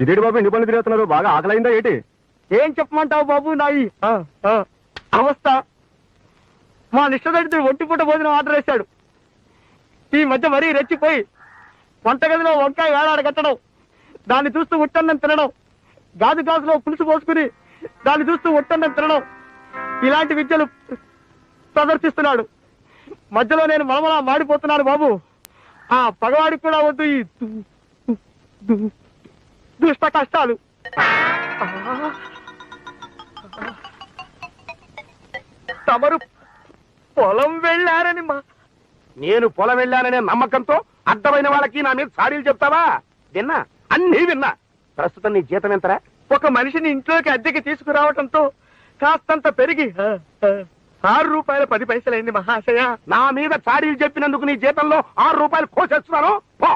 ఇదేంటి బాబు ఎన్ని పనులు తిరుగుతున్నారు? బాగా ఆకలైందా ఏంటి? ఏం చెప్పమంటావు బాబు నాయి అవస్థ. మా నిష్టదడితుడు ఒంటిపూట భోజనం ఆర్డర్ వేశాడు. ఈ మధ్య మరీ రెచ్చిపోయి వంటగదిలో వంకాయ వేలాడ కట్టడం, దాన్ని చూస్తూ ఉట్టన్నం తినడం, గాజు గ్లాసులో పులుసు పోసుకుని దాన్ని చూస్తూ ఉట్టన్నం తినడం, ఇలాంటి విద్యలు ప్రదర్శిస్తున్నాడు. మధ్యలో నేను మలమలా మాడిపోతున్నాను బాబు. ఆ పగవాడికి కూడా వద్దు ఈ దుష్ట కష్టాలు. తమరు పొలం వెళ్ళారని నేను పొలం వెళ్ళాననే నమ్మకంతో అడ్డమైన వాళ్ళకి నా మీద సాడీలు చెప్తావా? విన్నా, అన్నీ విన్నా. ప్రస్తుతం నీ జీతం ఎంతరా? ఒక మనిషిని ఇంట్లోకి అద్దెకి తీసుకురావటంతో కాస్తంత పెరిగి 6 రూపాయల 10 పైసలైంది మహాశయ. నా మీద సాడీలు చెప్పినందుకు నీ జీతంలో 6 రూపాయలు కోసేస్తున్నాను. పో.